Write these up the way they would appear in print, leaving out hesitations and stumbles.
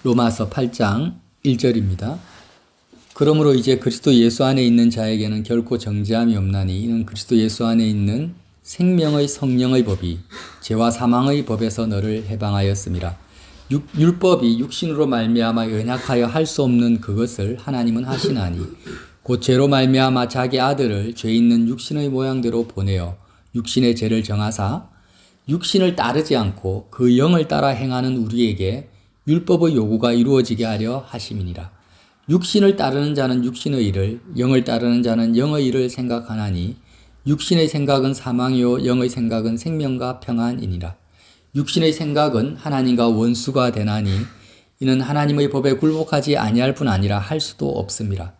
로마서 8장 1절입니다. 그러므로 이제 그리스도 예수 안에 있는 자에게는 결코 정죄함이 없나니 이는 그리스도 예수 안에 있는 생명의 성령의 법이 죄와 사망의 법에서 너를 해방하였음이라. 율법이 육신으로 말미암아 연약하여 할 수 없는 그것을 하나님은 하시나니 곧 죄로 말미암아 자기 아들을 죄 있는 육신의 모양대로 보내어 육신의 죄를 정하사 육신을 따르지 않고 그 영을 따라 행하는 우리에게 율법의 요구가 이루어지게 하려 하심이니라. 육신을 따르는 자는 육신의 일을, 영을 따르는 자는 영의 일을 생각하나니 육신의 생각은 사망이요 영의 생각은 생명과 평안이니라. 육신의 생각은 하나님과 원수가 되나니 이는 하나님의 법에 굴복하지 아니할 뿐 아니라 할 수도 없음이라.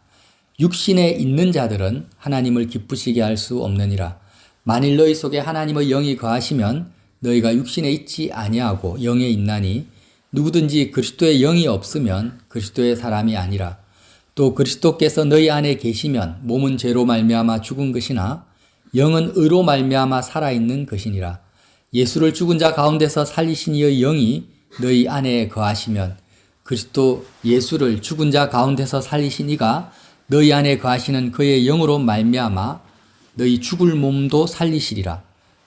육신에 있는 자들은 하나님을 기쁘시게 할 수 없느니라. 만일 너희 속에 하나님의 영이 거하시면 너희가 육신에 있지 아니하고 영에 있나니 누구든지 그리스도의 영이 없으면 그리스도의 사람이 아니라. 또 그리스도께서 너희 안에 계시면 몸은 죄로 말미암아 죽은 것이나 영은 의로 말미암아 살아있는 것이니라. 예수를 죽은 자 가운데서 살리신 이의 영이 너희 안에 거하시면 그리스도 예수를 죽은 자 가운데서 살리신 이가 너희 안에 거하시는 그의 영으로 말미암아 너희 죽을 몸도 살리시리라.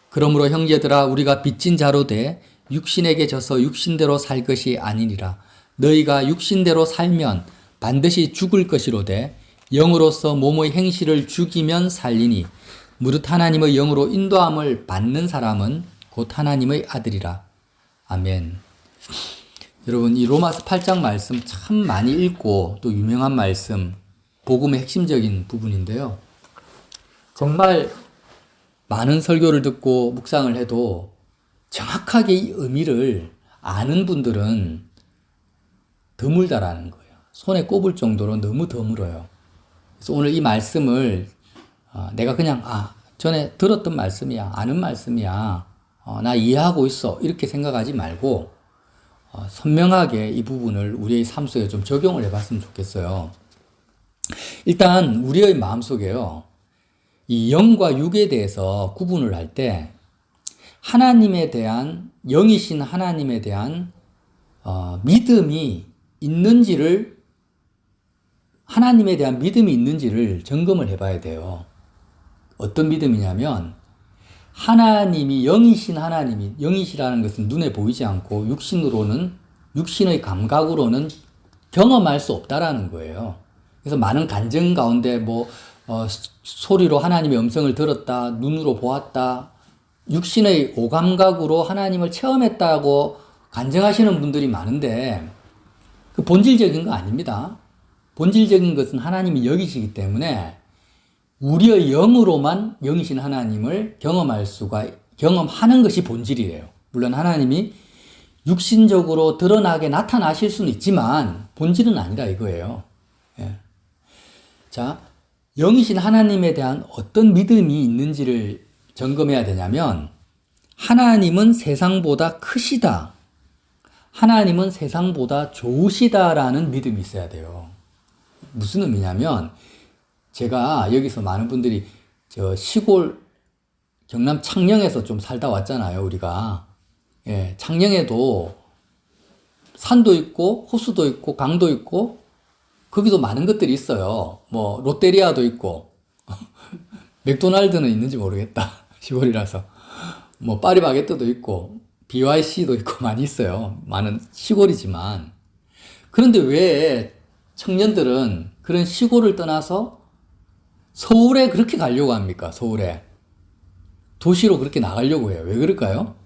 그러므로 형제들아 우리가 빚진 자로 돼 육신에게 져서 육신대로 살 것이 아니니라. 너희가 육신대로 살면 반드시 죽을 것이로되 영으로서 몸의 행실을 죽이면 살리니 무릇 하나님의 영으로 인도함을 받는 사람은 곧 하나님의 아들이라. 아멘. 여러분, 이 로마서 8장 말씀 참 많이 읽고 또 유명한 말씀, 복음의 핵심적인 부분인데요. 정말 많은 설교를 듣고 묵상을 해도 정확하게 이 의미를 아는 분들은 드물다라는 거예요. 손에 꼽을 정도로 너무 드물어요. 그래서 오늘 이 말씀을 내가 그냥 전에 들었던 말씀이야, 아는 말씀이야, 나 이해하고 있어 이렇게 생각하지 말고 선명하게 이 부분을 우리의 삶 속에 좀 적용을 해봤으면 좋겠어요. 일단 우리의 마음속에요, 이 영과 육에 대해서 구분을 할 때 하나님에 대한, 영이신 하나님에 대한 믿음이 있는지를, 하나님에 대한 믿음이 있는지를 점검을 해봐야 돼요. 어떤 믿음이냐면 하나님이, 영이신 하나님이, 영이시라는 것은 눈에 보이지 않고 육신으로는, 육신의 감각으로는 경험할 수 없다라는 거예요. 그래서 많은 간증 가운데 소리로 하나님의 음성을 들었다, 눈으로 보았다, 육신의 오감각으로 하나님을 체험했다고 간증하시는 분들이 많은데 그 본질적인 거 아닙니다. 본질적인 것은 하나님이 여기시기 때문에 우리의 영으로만 영이신 하나님을 경험하는 것이 본질이에요. 물론 하나님이 육신적으로 드러나게 나타나실 수는 있지만 본질은 아니라 이거예요. 예. 자, 영이신 하나님에 대한 어떤 믿음이 있는지를 점검해야 되냐면 하나님은 세상보다 크시다, 하나님은 세상보다 좋으시다라는 믿음이 있어야 돼요. 무슨 의미냐면 제가 여기서 많은 분들이 시골 경남 창녕에서 좀 살다 왔잖아요, 우리가. 예, 창녕에도 산도 있고 호수도 있고 강도 있고 거기도 많은 것들이 있어요. 롯데리아도 있고 맥도날드는 있는지 모르겠다. 시골이라서. 파리바게뜨도 있고 BYC도 있고 많이 있어요. 많은 시골이지만. 그런데 왜 청년들은 그런 시골을 떠나서 서울에 그렇게 가려고 합니까? 서울에. 도시로 그렇게 나가려고 해요. 왜 그럴까요?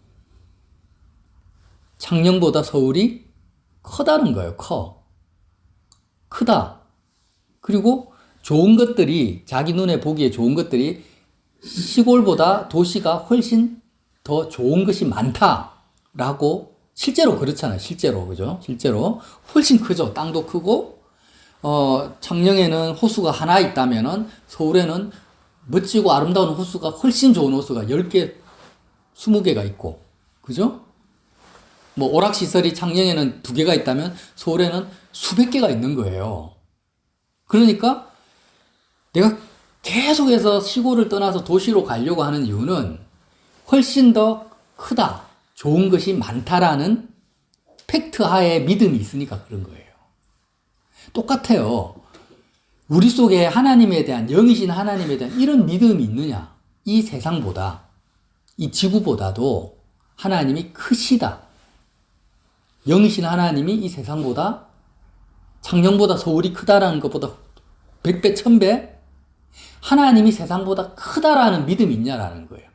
창녕보다 서울이 크다는 거예요. 크다. 그리고 좋은 것들이, 자기 눈에 보기에 좋은 것들이 시골보다 도시가 훨씬 더 좋은 것이 많다라고, 실제로 그렇잖아요. 실제로. 그죠? 실제로 훨씬 크죠. 땅도 크고, 창녕에는 호수가 하나 있다면은 서울에는 멋지고 아름다운 호수가, 훨씬 좋은 호수가 10개, 20개가 있고, 그죠? 오락시설이 창녕에는 2개가 있다면 서울에는 수백 개가 있는 거예요. 그러니까 내가 계속해서 시골을 떠나서 도시로 가려고 하는 이유는 훨씬 더 크다, 좋은 것이 많다라는 팩트 하에 믿음이 있으니까 그런 거예요. 똑같아요. 우리 속에 하나님에 대한, 영이신 하나님에 대한 이런 믿음이 있느냐? 이 세상보다, 이 지구보다도 하나님이 크시다. 영이신 하나님이 이 세상보다, 창녕보다 서울이 크다라는 것보다 100배, 1000배? 하나님이 세상보다 크다라는 믿음이 있냐라는 거예요.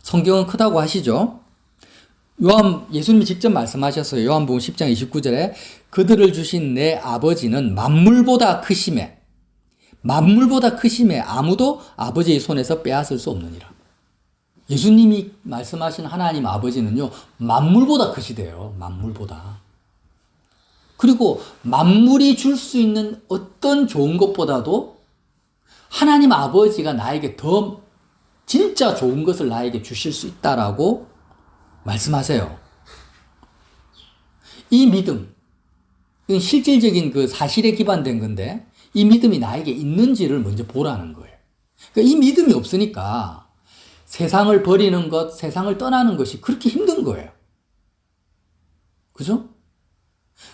성경은 크다고 하시죠? 예수님이 직접 말씀하셨어요. 요한복음 10장 29절에 그들을 주신 내 아버지는 만물보다 크심에 아무도 아버지의 손에서 빼앗을 수 없느니라. 예수님이 말씀하신 하나님 아버지는요, 만물보다 크시대요. 만물보다. 그리고 만물이 줄 수 있는 어떤 좋은 것보다도 하나님 아버지가 나에게 더 진짜 좋은 것을 나에게 주실 수 있다라고 말씀하세요. 이 믿음, 이건 실질적인 그 사실에 기반된 건데, 이 믿음이 나에게 있는지를 먼저 보라는 거예요. 그러니까 이 믿음이 없으니까 세상을 버리는 것, 세상을 떠나는 것이 그렇게 힘든 거예요. 그죠?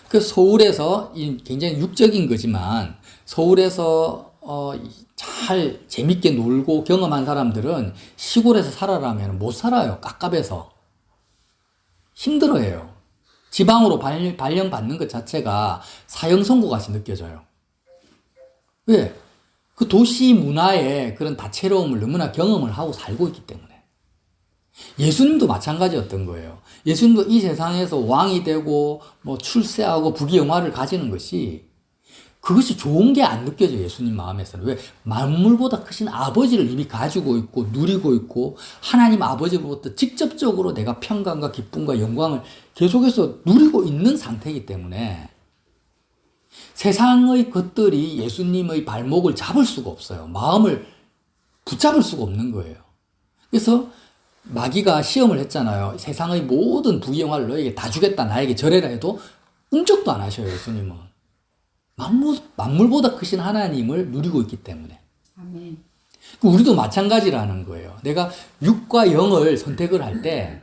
그 서울에서, 굉장히 육적인 거지만, 서울에서 잘 재밌게 놀고 경험한 사람들은 시골에서 살아라면 못 살아요. 깝깝해서. 힘들어해요. 지방으로 발령받는 것 자체가 사형 선고 같이 느껴져요. 왜? 그 도시 문화의 그런 다채로움을 너무나 경험을 하고 살고 있기 때문에. 예수님도 마찬가지였던 거예요. 예수님도 이 세상에서 왕이 되고 출세하고 부귀영화를 가지는 것이, 그것이 좋은 게 안 느껴져요. 예수님 마음에서는. 왜? 만물보다 크신 아버지를 이미 가지고 있고 누리고 있고, 하나님 아버지로부터 직접적으로 내가 평강과 기쁨과 영광을 계속해서 누리고 있는 상태이기 때문에 세상의 것들이 예수님의 발목을 잡을 수가 없어요. 마음을 붙잡을 수가 없는 거예요. 그래서 마귀가 시험을 했잖아요. 세상의 모든 부귀영화를 너에게 다 주겠다, 나에게 절해라 해도 꿈쩍도 안 하셔요. 예수님은. 만물보다 크신 하나님을 누리고 있기 때문에. 아멘. 우리도 마찬가지라는 거예요. 내가 육과 영을 선택을 할 때,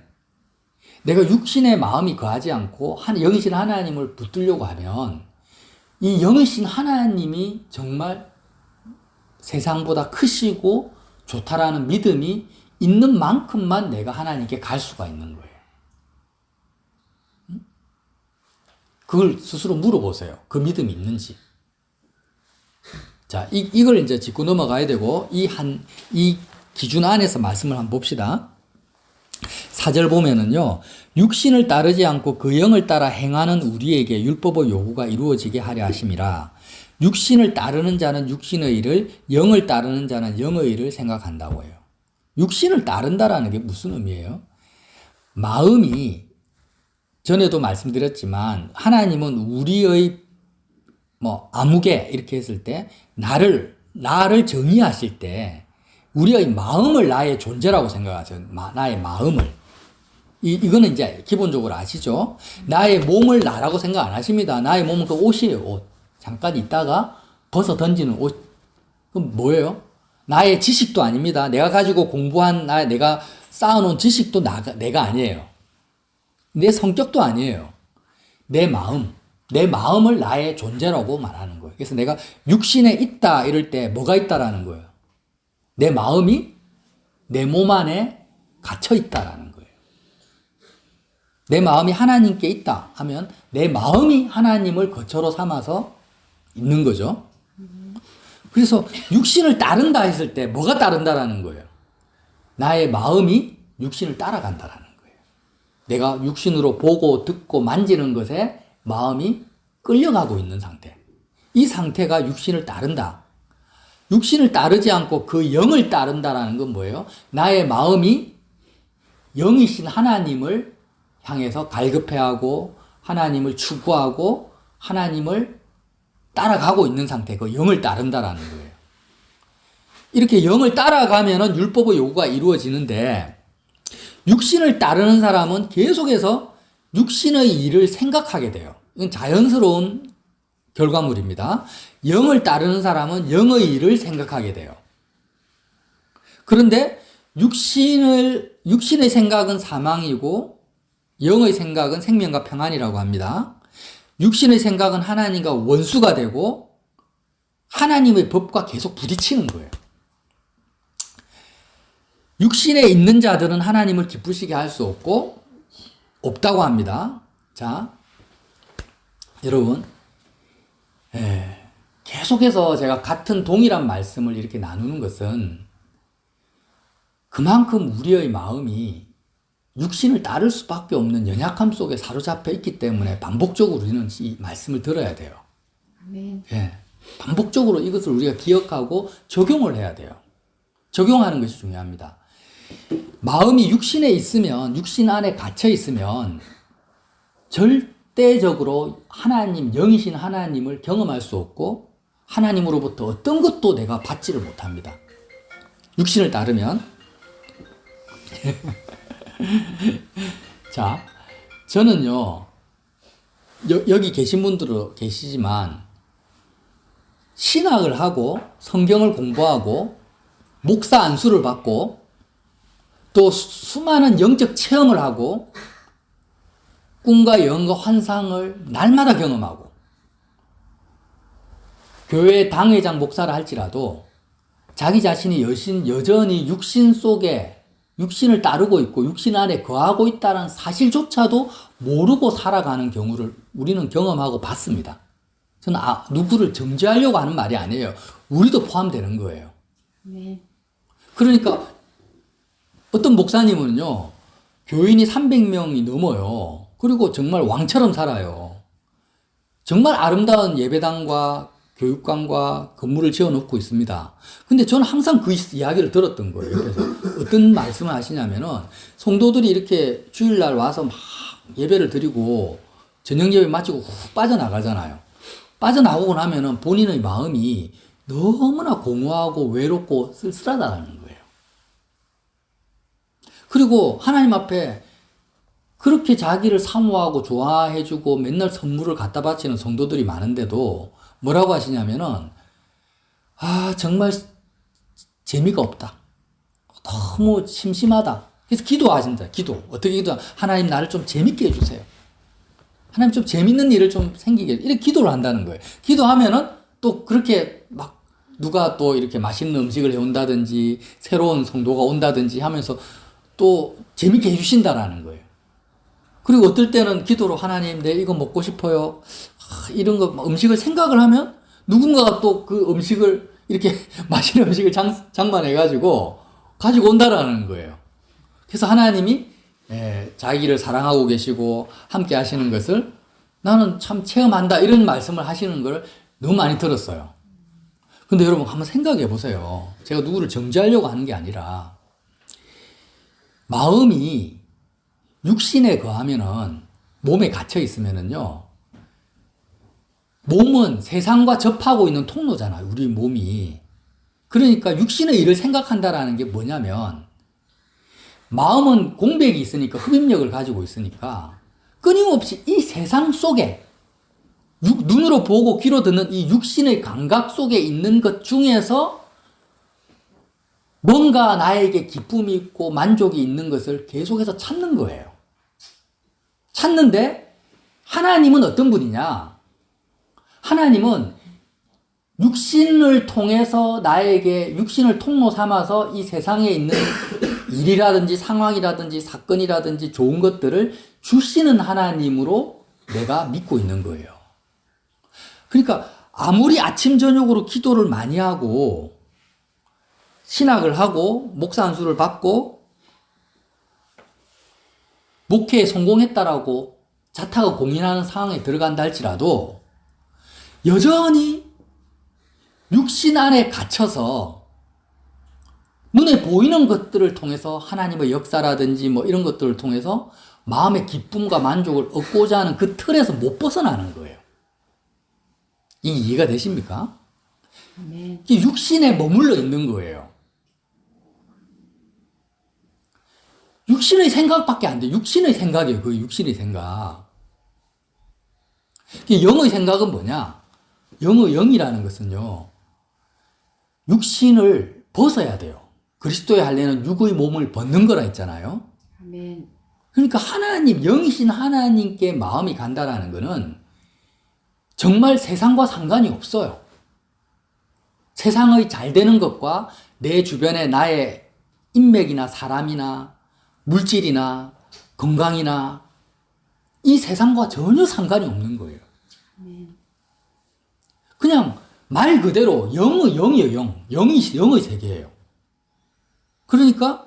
내가 육신의 마음이 거하지 않고 영이신 하나님을 붙들려고 하면, 이 영이신 하나님이 정말 세상보다 크시고 좋다라는 믿음이 있는 만큼만 내가 하나님께 갈 수가 있는 거예요. 그걸 스스로 물어보세요. 그 믿음이 있는지. 자, 이걸 이제 짚고 넘어가야 되고, 이 기준 안에서 말씀을 한번 봅시다. 4절 보면은요, 육신을 따르지 않고 그 영을 따라 행하는 우리에게 율법의 요구가 이루어지게 하려 하심이라. 육신을 따르는 자는 육신의 일을, 영을 따르는 자는 영의 일을 생각한다고 해요. 육신을 따른다라는 게 무슨 의미예요? 마음이, 전에도 말씀드렸지만, 하나님은 우리의 아무개 이렇게 했을 때, 나를 정의하실 때, 우리의 마음을 나의 존재라고 생각하세요. 나의 마음을. 이거는 이제 기본적으로 아시죠? 나의 몸을 나라고 생각 안 하십니다. 나의 몸은 그 옷이에요, 옷. 잠깐 있다가 벗어 던지는 옷. 그럼 뭐예요? 나의 지식도 아닙니다. 내가 가지고 공부한, 내가 쌓아놓은 지식도 내가 아니에요. 내 성격도 아니에요. 내 마음을 나의 존재라고 말하는 거예요. 그래서 내가 육신에 있다 이럴 때 뭐가 있다라는 거예요? 내 마음이 내 몸 안에 갇혀 있다라는 거예요. 내 마음이 하나님께 있다 하면 내 마음이 하나님을 거처로 삼아서 있는 거죠. 그래서 육신을 따른다 했을 때 뭐가 따른다라는 거예요? 나의 마음이 육신을 따라간다라는 거예요. 내가 육신으로 보고 듣고 만지는 것에 마음이 끌려가고 있는 상태. 이 상태가 육신을 따른다. 육신을 따르지 않고 그 영을 따른다라는 건 뭐예요? 나의 마음이 영이신 하나님을 향해서 갈급해하고 하나님을 추구하고 하나님을 따라가고 있는 상태, 그 영을 따른다라는 거예요. 이렇게 영을 따라가면은 율법의 요구가 이루어지는데, 육신을 따르는 사람은 계속해서 육신의 일을 생각하게 돼요. 이건 자연스러운 결과물입니다. 영을 따르는 사람은 영의 일을 생각하게 돼요. 그런데 육신의 생각은 사망이고 영의 생각은 생명과 평안이라고 합니다. 육신의 생각은 하나님과 원수가 되고 하나님의 법과 계속 부딪히는 거예요. 육신에 있는 자들은 하나님을 기쁘시게 할 수 없다고 합니다. 자, 여러분, 계속해서 제가 같은 동일한 말씀을 이렇게 나누는 것은 그만큼 우리의 마음이 육신을 따를 수밖에 없는 연약함 속에 사로잡혀 있기 때문에 반복적으로 우리는 이 말씀을 들어야 돼요. 아멘. 반복적으로 이것을 우리가 기억하고 적용을 해야 돼요. 적용하는 것이 중요합니다. 마음이 육신에 있으면, 육신 안에 갇혀 있으면 절대적으로 하나님, 영이신 하나님을 경험할 수 없고 하나님으로부터 어떤 것도 내가 받지를 못합니다. 육신을 따르면. 자, 저는요, 여기 계신 분들도 계시지만 신학을 하고 성경을 공부하고 목사 안수를 받고 또 수많은 영적 체험을 하고 꿈과 영과 환상을 날마다 경험하고 교회 당회장 목사를 할지라도 자기 자신이 여전히 육신 속에 육신을 따르고 있고 육신 안에 거하고 있다는 사실조차도 모르고 살아가는 경우를 우리는 경험하고 봤습니다. 저는 누구를 정죄하려고 하는 말이 아니에요. 우리도 포함되는 거예요. 네. 그러니까 어떤 목사님은요, 교인이 300명이 넘어요. 그리고 정말 왕처럼 살아요. 정말 아름다운 예배당과 교육관과 건물을 지어놓고 있습니다. 근데 저는 항상 그 이야기를 들었던 거예요. 그래서 어떤 말씀을 하시냐면은 성도들이 이렇게 주일날 와서 막 예배를 드리고 저녁 예배 마치고 훅 빠져나가잖아요. 빠져나오고 나면은 본인의 마음이 너무나 공허하고 외롭고 쓸쓸하다는 거예요. 그리고 하나님 앞에 그렇게 자기를 사모하고 좋아해주고 맨날 선물을 갖다 바치는 성도들이 많은데도 뭐라고 하시냐면은, 정말 재미가 없다. 너무 심심하다. 그래서 기도하신다. 어떻게 기도하? 하나님 나를 좀 재밌게 해주세요. 하나님 좀 재밌는 일을 좀 생기게. 이렇게 기도를 한다는 거예요. 기도하면은 또 그렇게 막 누가 또 이렇게 맛있는 음식을 해온다든지 새로운 성도가 온다든지 하면서 또 재밌게 해주신다라는 거예요. 그리고 어떨 때는 기도로 하나님 내 이거 먹고 싶어요. 이런 거 음식을 생각을 하면 누군가가 또 그 음식을 이렇게 맛있는 음식을 장만해가지고 가지고 온다라는 거예요. 그래서 하나님이 자기를 사랑하고 계시고 함께 하시는 것을 나는 참 체험한다 이런 말씀을 하시는 걸 너무 많이 들었어요. 근데 여러분 한번 생각해 보세요. 제가 누구를 정죄하려고 하는 게 아니라 마음이 육신에 거하면은 몸에 갇혀 있으면은요, 몸은 세상과 접하고 있는 통로잖아요. 우리 몸이. 그러니까 육신의 일을 생각한다라는 게 뭐냐면 마음은 공백이 있으니까 흡입력을 가지고 있으니까 끊임없이 이 세상 속에 눈으로 보고 귀로 듣는 이 육신의 감각 속에 있는 것 중에서 뭔가 나에게 기쁨이 있고 만족이 있는 것을 계속해서 찾는 거예요. 찾는데 하나님은 어떤 분이냐? 하나님은 육신을 통해서 나에게 육신을 통로 삼아서 이 세상에 있는 일이라든지 상황이라든지 사건이라든지 좋은 것들을 주시는 하나님으로 내가 믿고 있는 거예요. 그러니까 아무리 아침 저녁으로 기도를 많이 하고 신학을 하고 목사 안수를 받고 목회에 성공했다라고 자타가 고민하는 상황에 들어간다 할지라도 여전히 육신 안에 갇혀서 눈에 보이는 것들을 통해서 하나님의 역사라든지 뭐 이런 것들을 통해서 마음의 기쁨과 만족을 얻고자 하는 그 틀에서 못 벗어나는 거예요. 이해가 되십니까? 네. 육신에 머물러 있는 거예요. 육신의 생각밖에 안 돼. 육신의 생각이에요. 그 육신의 생각. 영의 생각은 뭐냐? 영이라는 것은요, 육신을 벗어야 돼요. 그리스도의 할례는 육의 몸을 벗는 거라 했잖아요. 아멘. 그러니까 하나님, 영이신 하나님께 마음이 간다라는 것은 정말 세상과 상관이 없어요. 세상의 잘 되는 것과 내 주변에 나의 인맥이나 사람이나 물질이나 건강이나 이 세상과 전혀 상관이 없는 거예요. 그냥 말 그대로 영이에요. 영의 세계예요. 그러니까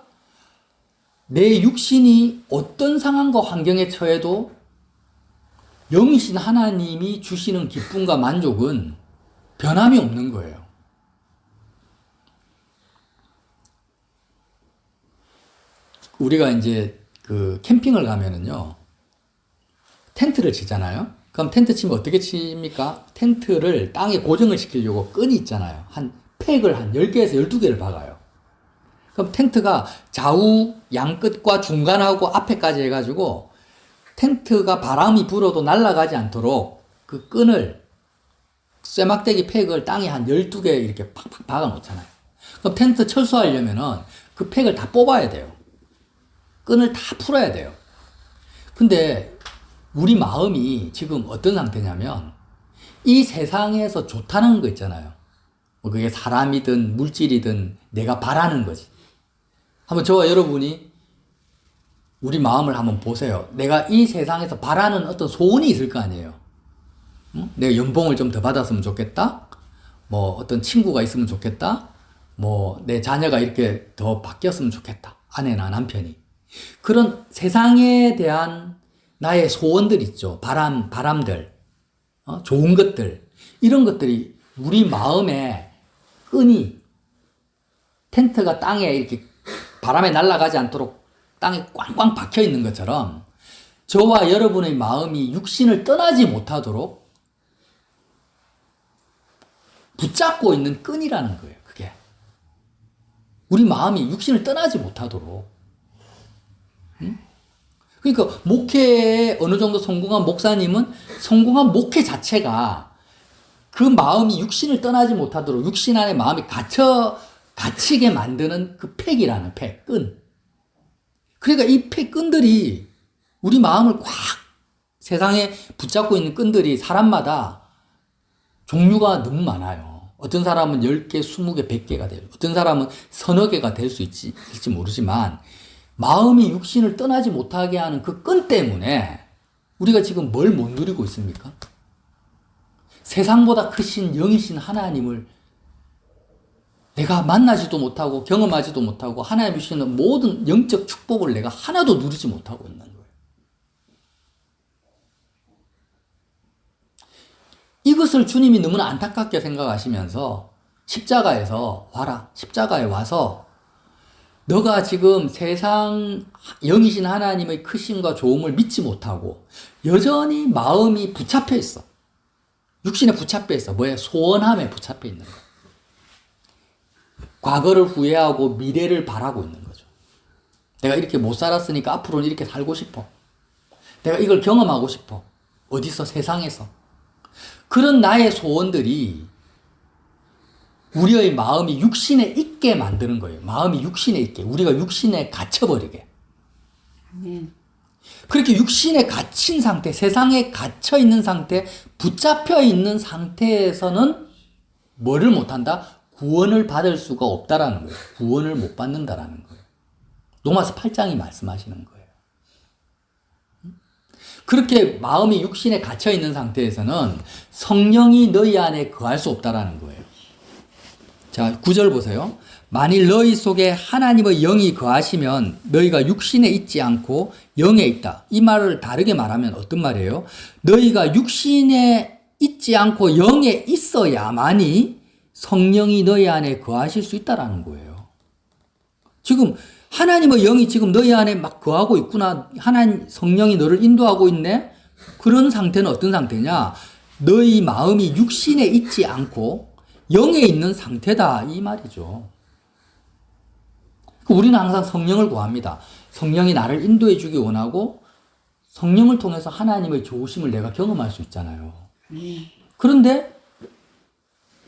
내 육신이 어떤 상황과 환경에 처해도 영이신 하나님이 주시는 기쁨과 만족은 변함이 없는 거예요. 우리가 이제 그 캠핑을 가면은요, 텐트를 치잖아요. 그럼 텐트 치면 어떻게 칩니까? 텐트를 땅에 고정을 시키려고 끈이 있잖아요. 팩을 한 10개에서 12개를 박아요. 그럼 텐트가 좌우 양끝과 중간하고 앞에까지 해가지고 텐트가 바람이 불어도 날아가지 않도록 그 끈을 쇠막대기 팩을 땅에 한 12개 이렇게 팍팍 박아 놓잖아요. 그럼 텐트 철수하려면은 그 팩을 다 뽑아야 돼요. 끈을 다 풀어야 돼요. 근데 우리 마음이 지금 어떤 상태냐면 이 세상에서 좋다는 거 있잖아요. 뭐 그게 사람이든 물질이든 내가 바라는 거지. 한번 저와 여러분이 우리 마음을 한번 보세요. 내가 이 세상에서 바라는 어떤 소원이 있을 거 아니에요. 응? 내가 연봉을 좀 더 받았으면 좋겠다. 뭐 어떤 친구가 있으면 좋겠다. 뭐 내 자녀가 이렇게 더 바뀌었으면 좋겠다. 아내나 남편이. 그런 세상에 대한 나의 소원들 있죠. 바람들, 좋은 것들. 이런 것들이 우리 마음에 끈이 텐트가 땅에 이렇게 바람에 날아가지 않도록 땅에 꽝꽝 박혀 있는 것처럼 저와 여러분의 마음이 육신을 떠나지 못하도록 붙잡고 있는 끈이라는 거예요. 그게. 우리 마음이 육신을 떠나지 못하도록. 그러니까 목회에 어느 정도 성공한 목사님은 성공한 목회 자체가 그 마음이 육신을 떠나지 못하도록 육신 안에 마음이 갇히게 만드는 그 팩이라는 팩, 끈. 그러니까 이 팩 끈들이 우리 마음을 꽉 세상에 붙잡고 있는 끈들이 사람마다 종류가 너무 많아요. 어떤 사람은 10개, 20개, 100개가 돼요. 어떤 사람은 서너 개가 될 수 있을지 모르지만 마음이 육신을 떠나지 못하게 하는 그 끈 때문에 우리가 지금 뭘 못 누리고 있습니까? 세상보다 크신 영이신 하나님을 내가 만나지도 못하고 경험하지도 못하고 하나님 주시는 모든 영적 축복을 내가 하나도 누리지 못하고 있는 거예요. 이것을 주님이 너무나 안타깝게 생각하시면서 십자가에서 와라. 십자가에 와서 너가 지금 세상 영이신 하나님의 크심과 좋음을 믿지 못하고 여전히 마음이 붙잡혀 있어. 육신에 붙잡혀 있어. 뭐야? 소원함에 붙잡혀 있는 거야. 과거를 후회하고 미래를 바라고 있는 거죠. 내가 이렇게 못 살았으니까 앞으로는 이렇게 살고 싶어. 내가 이걸 경험하고 싶어. 어디서? 세상에서. 그런 나의 소원들이 우리의 마음이 육신에 있게 만드는 거예요. 마음이 육신에 있게. 우리가 육신에 갇혀버리게. 아멘. 그렇게 육신에 갇힌 상태, 세상에 갇혀있는 상태, 붙잡혀 있는 상태에서는 뭐를 못한다? 구원을 받을 수가 없다라는 거예요. 구원을 못 받는다라는 거예요. 로마서 8장이 말씀하시는 거예요. 그렇게 마음이 육신에 갇혀있는 상태에서는 성령이 너희 안에 거할 수 없다라는 거예요. 자, 9절 보세요. 만일 너희 속에 하나님의 영이 거하시면 너희가 육신에 있지 않고 영에 있다. 이 말을 다르게 말하면 어떤 말이에요? 너희가 육신에 있지 않고 영에 있어야만이 성령이 너희 안에 거하실 수 있다라는 거예요. 지금 하나님의 영이 지금 너희 안에 막 거하고 있구나. 하나님 성령이 너를 인도하고 있네. 그런 상태는 어떤 상태냐? 너희 마음이 육신에 있지 않고 영에 있는 상태다 이 말이죠. 우리는 항상 성령을 구합니다. 성령이 나를 인도해 주기 원하고 성령을 통해서 하나님의 좋으심을 내가 경험할 수 있잖아요. 그런데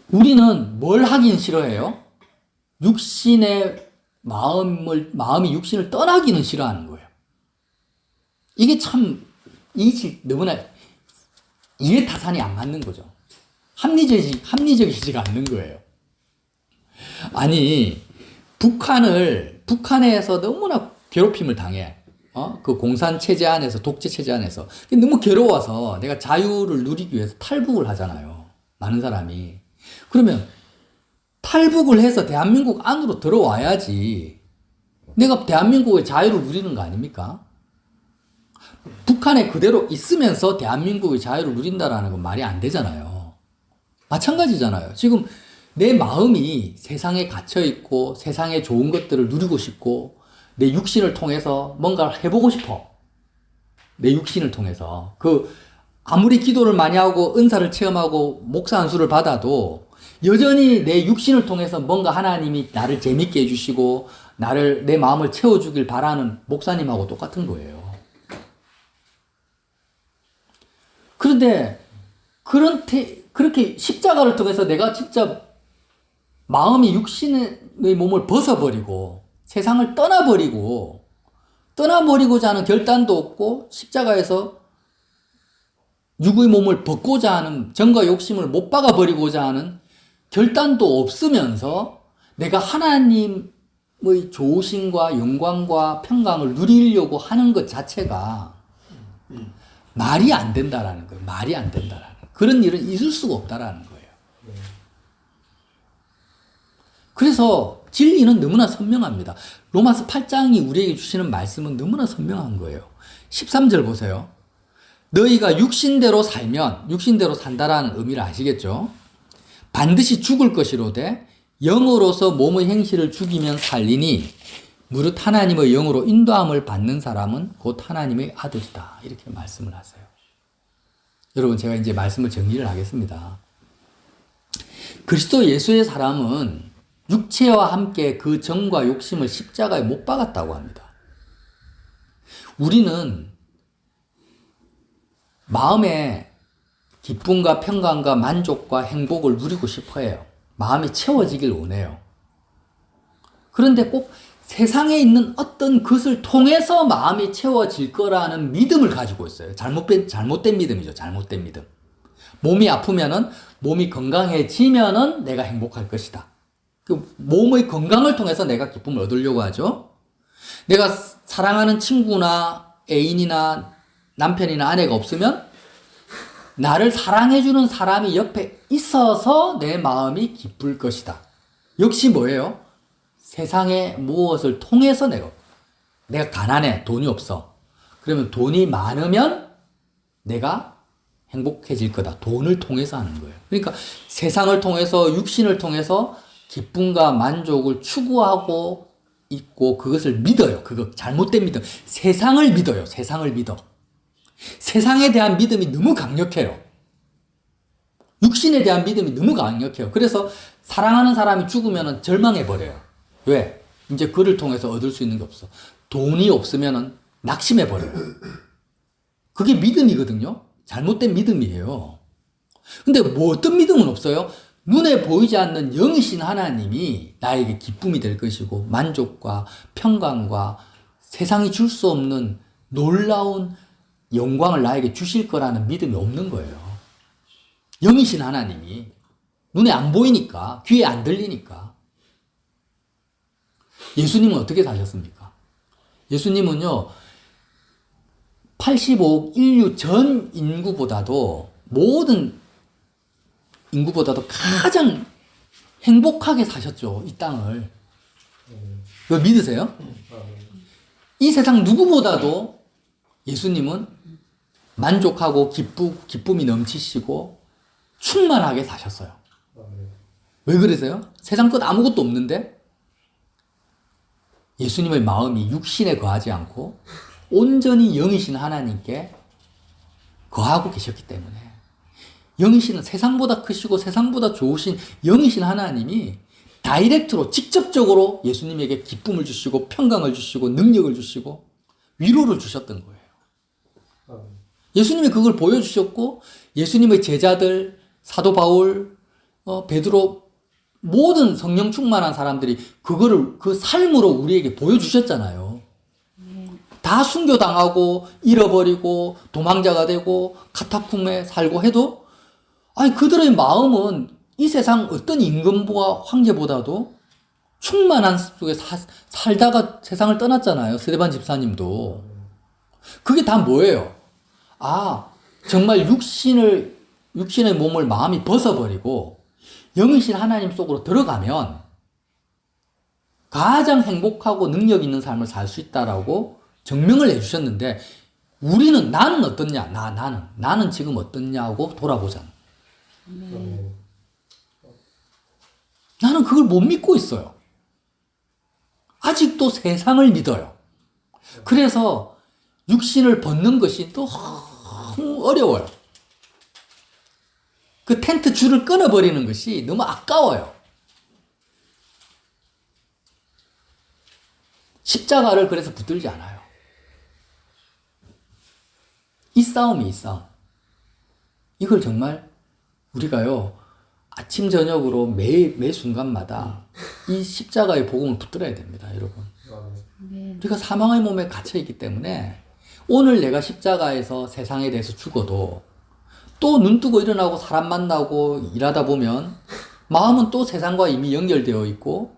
우리는 뭘 하긴 싫어해요? 육신의 마음이 육신을 떠나기는 싫어하는 거예요. 이게 참 너무나 이해타산이 안 맞는 거죠. 합리적이지가 않는 거예요. 아니, 북한에서 너무나 괴롭힘을 당해. 그 공산 체제 안에서, 독재 체제 안에서. 너무 괴로워서 내가 자유를 누리기 위해서 탈북을 하잖아요. 많은 사람이. 그러면 탈북을 해서 대한민국 안으로 들어와야지 내가 대한민국의 자유를 누리는 거 아닙니까? 북한에 그대로 있으면서 대한민국의 자유를 누린다라는 건 말이 안 되잖아요. 마찬가지잖아요. 지금 내 마음이 세상에 갇혀있고 세상에 좋은 것들을 누리고 싶고 내 육신을 통해서 뭔가를 해보고 싶어. 내 육신을 통해서. 아무리 기도를 많이 하고 은사를 체험하고 목사 안수를 받아도 여전히 내 육신을 통해서 뭔가 하나님이 나를 재밌게 해주시고 내 마음을 채워주길 바라는 목사님하고 똑같은 거예요. 그런데 그렇게 십자가를 통해서 내가 진짜 마음이 육신의 몸을 벗어버리고 세상을 떠나버리고자 하는 결단도 없고 십자가에서 육의 몸을 벗고자 하는 정과 욕심을 못 박아버리고자 하는 결단도 없으면서 내가 하나님의 좋으심과 영광과 평강을 누리려고 하는 것 자체가 말이 안 된다라는 거예요. 말이 안 된다라는 거예요. 그런 일은 있을 수가 없다라는 거예요. 그래서 진리는 너무나 선명합니다. 로마서 8장이 우리에게 주시는 말씀은 너무나 선명한 거예요. 13절 보세요. 너희가 육신대로 살면, 육신대로 산다라는 의미를 아시겠죠? 반드시 죽을 것이로되 영으로서 몸의 행실을 죽이면 살리니 무릇 하나님의 영으로 인도함을 받는 사람은 곧 하나님의 아들이다. 이렇게 말씀을 하세요. 여러분, 제가 이제 말씀을 정리를 하겠습니다. 그리스도 예수의 사람은 육체와 함께 그 정과 욕심을 십자가에 못 박았다고 합니다. 우리는 마음에 기쁨과 평강과 만족과 행복을 누리고 싶어 해요. 마음이 채워지길 원해요. 그런데 꼭 세상에 있는 어떤 것을 통해서 마음이 채워질 거라는 믿음을 가지고 있어요. 잘못된 믿음이죠. 잘못된 믿음. 몸이 아프면은, 몸이 건강해지면은 내가 행복할 것이다. 그 몸의 건강을 통해서 내가 기쁨을 얻으려고 하죠. 내가 사랑하는 친구나 애인이나 남편이나 아내가 없으면 나를 사랑해주는 사람이 옆에 있어서 내 마음이 기쁠 것이다. 역시 뭐예요? 세상의 무엇을 통해서 내가 가난해, 돈이 없어. 그러면 돈이 많으면 내가 행복해질 거다. 돈을 통해서 하는 거예요. 그러니까 세상을 통해서, 육신을 통해서 기쁨과 만족을 추구하고 있고 그것을 믿어요. 그거 잘못된 믿음. 세상을 믿어요. 세상을 믿어. 세상에 대한 믿음이 너무 강력해요. 육신에 대한 믿음이 너무 강력해요. 그래서 사랑하는 사람이 죽으면 절망해버려요. 왜? 이제 그를 통해서 얻을 수 있는 게 없어. 돈이 없으면 낙심해버려요. 그게 믿음이거든요. 잘못된 믿음이에요. 근데 뭐 어떤 믿음은 없어요? 눈에 보이지 않는 영이신 하나님이 나에게 기쁨이 될 것이고 만족과 평강과 세상이 줄 수 없는 놀라운 영광을 나에게 주실 거라는 믿음이 없는 거예요. 영이신 하나님이 눈에 안 보이니까, 귀에 안 들리니까. 예수님은 어떻게 사셨습니까? 예수님은요, 85억 인류 전 인구보다도 모든 인구보다도 가장 행복하게 사셨죠, 이 땅을. 이거 믿으세요? 이 세상 누구보다도 예수님은 만족하고 기쁨이 넘치시고 충만하게 사셨어요. 왜 그러세요? 세상 끝 아무것도 없는데 예수님의 마음이 육신에 거하지 않고 온전히 영이신 하나님께 거하고 계셨기 때문에 영이신 세상보다 크시고 세상보다 좋으신 영이신 하나님이 다이렉트로 직접적으로 예수님에게 기쁨을 주시고 평강을 주시고 능력을 주시고 위로를 주셨던 거예요. 예수님이 그걸 보여주셨고 예수님의 제자들 사도 바울, 베드로 모든 성령 충만한 사람들이 그거를 그 삶으로 우리에게 보여주셨잖아요. 다 다 순교당하고 잃어버리고 도망자가 되고 카타콤에 살고 해도 아니 그들의 마음은 이 세상 어떤 임금부와 황제보다도 충만한 속에 살다가 세상을 떠났잖아요. 스데반 집사님도. 그게 다 뭐예요? 아, 정말 육신의 몸을 마음이 벗어버리고 영이신 하나님 속으로 들어가면 가장 행복하고 능력 있는 삶을 살 수 있다라고 증명을 해주셨는데 우리는 나는 어떻냐? 나는 지금 어떻냐고 돌아보잖아. 나는 그걸 못 믿고 있어요. 아직도 세상을 믿어요. 그래서 육신을 벗는 것이 너무 어려워요. 그 텐트 줄을 끊어버리는 것이 너무 아까워요. 십자가를 그래서 붙들지 않아요. 이 싸움. 이걸 정말 우리가요, 아침, 저녁으로 매 순간마다 이 십자가의 복음을 붙들어야 됩니다, 여러분. 우리가 사망의 몸에 갇혀있기 때문에 오늘 내가 십자가에서 세상에 대해서 죽어도 또 눈 뜨고 일어나고 사람 만나고 일하다 보면 마음은 또 세상과 이미 연결되어 있고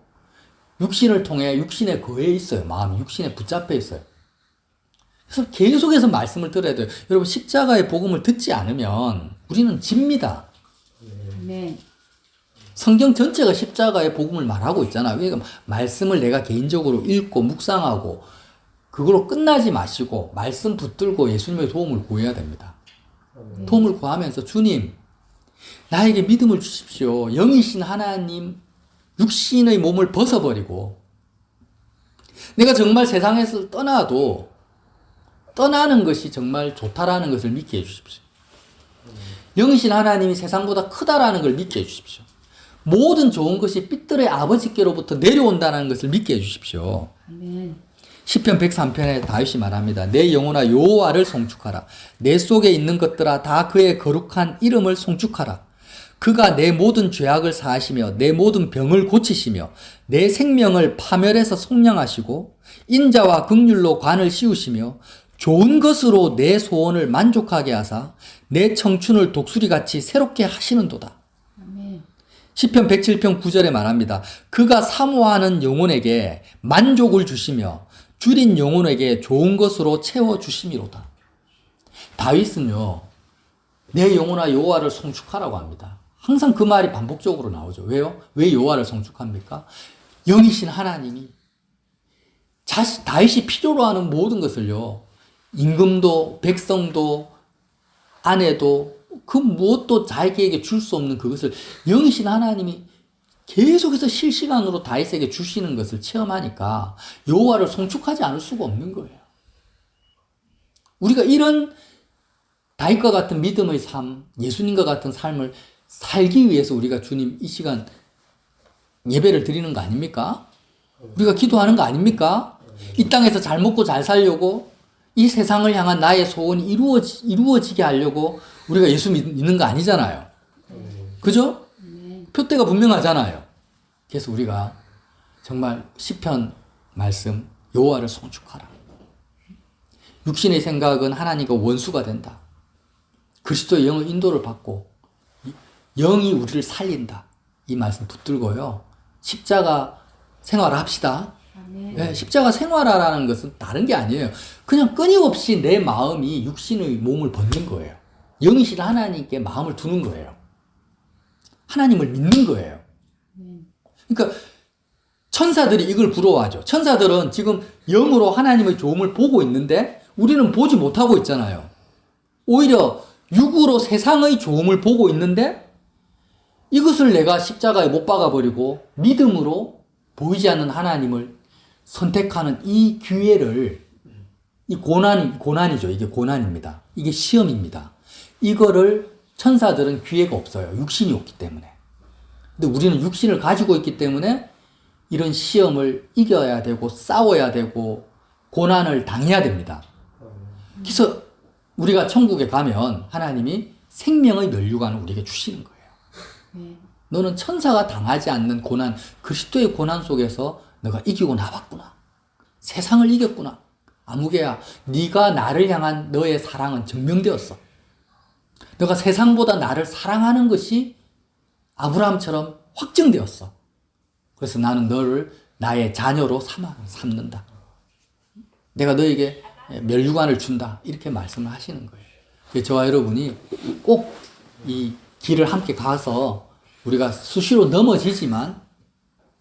육신을 통해 육신에 거해 있어요. 마음이 육신에 붙잡혀 있어요. 그래서 계속해서 말씀을 들어야 돼요. 여러분 십자가의 복음을 듣지 않으면 우리는 집니다. 네. 성경 전체가 십자가의 복음을 말하고 있잖아요. 그러니까 말씀을 내가 개인적으로 읽고 묵상하고 그걸로 끝나지 마시고 말씀 붙들고 예수님의 도움을 구해야 됩니다. 도움을 구하면서 주님 나에게 믿음을 주십시오. 영이신 하나님 육신의 몸을 벗어버리고 내가 정말 세상에서 떠나도 떠나는 것이 정말 좋다라는 것을 믿게 해주십시오. 영이신 하나님이 세상보다 크다라는 걸 믿게 해주십시오. 모든 좋은 것이 빛들의 아버지께로부터 내려온다는 것을 믿게 해주십시오. 아멘. 시편 103편에 다윗이 말합니다. 내 영혼아 여호와를 송축하라. 내 속에 있는 것들아 다 그의 거룩한 이름을 송축하라. 그가 내 모든 죄악을 사하시며 내 모든 병을 고치시며 내 생명을 파멸해서 속량하시고 인자와 긍휼로 관을 씌우시며 좋은 것으로 내 소원을 만족하게 하사 내 청춘을 독수리같이 새롭게 하시는도다. 아멘. 시편 107편 9절에 말합니다. 그가 사모하는 영혼에게 만족을 주시며 줄인 영혼에게 좋은 것으로 채워주심이로다. 다윗은요. 내 영혼아 여호와를 송축하라고 합니다. 항상 그 말이 반복적으로 나오죠. 왜요? 왜 여호와를 송축합니까? 영이신 하나님이 다윗이 필요로 하는 모든 것을요. 임금도 백성도 아내도 그 무엇도 자기에게 줄 수 없는 그것을 영이신 하나님이 계속해서 실시간으로 다윗에게 주시는 것을 체험하니까 여호와를 송축하지 않을 수가 없는 거예요. 우리가 이런 다윗과 같은 믿음의 삶, 예수님과 같은 삶을 살기 위해서 우리가 주님 이 시간 예배를 드리는 거 아닙니까? 우리가 기도하는 거 아닙니까? 이 땅에서 잘 먹고 잘 살려고 이 세상을 향한 나의 소원이 이루어지게 하려고 우리가 예수 믿는 거 아니잖아요. 그죠? 표대가 분명하잖아요. 그래서 우리가 정말 시편 말씀 여호와를 송축하라. 육신의 생각은 하나님과 원수가 된다. 그리스도의 영의 인도를 받고 영이 우리를 살린다. 이 말씀 붙들고요. 십자가 생활을 합시다. 네, 십자가 생활하라는 것은 다른 게 아니에요. 그냥 끊임없이 내 마음이 육신의 몸을 벗는 거예요. 영이신 하나님께 마음을 두는 거예요. 하나님을 믿는 거예요. 그러니까 천사들이 이걸 부러워하죠. 천사들은 지금 영으로 하나님의 좋음을 보고 있는데 우리는 보지 못하고 있잖아요. 오히려 육으로 세상의 좋음을 보고 있는데 이것을 내가 십자가에 못 박아버리고 믿음으로 보이지 않는 하나님을 선택하는 이 기회를, 이 고난이죠. 이게 고난입니다. 이게 시험입니다. 이거를 천사들은 기회가 없어요. 육신이 없기 때문에. 근데 우리는 육신을 가지고 있기 때문에 이런 시험을 이겨야 되고 싸워야 되고 고난을 당해야 됩니다. 그래서 우리가 천국에 가면 하나님이 생명의 면류관을 우리에게 주시는 거예요. 너는 천사가 당하지 않는 고난, 그리스도의 고난 속에서 너가 이기고 나왔구나. 세상을 이겼구나. 아무개야, 네가 나를 향한 너의 사랑은 증명되었어. 너가 세상보다 나를 사랑하는 것이 아브라함처럼 확증되었어. 그래서 나는 너를 나의 자녀로 삼는다. 내가 너에게 멸류관을 준다. 이렇게 말씀을 하시는 거예요. 그래서 저와 여러분이 꼭 이 길을 함께 가서 우리가 수시로 넘어지지만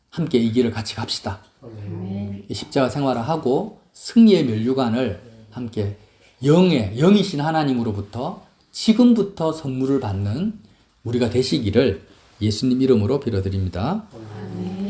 함께 이 길을 같이 갑시다. 아멘. 십자가 생활을 하고 승리의 멸류관을 함께 영이신 하나님으로부터 지금부터 선물을 받는 우리가 되시기를 예수님 이름으로 빌어드립니다. 아멘.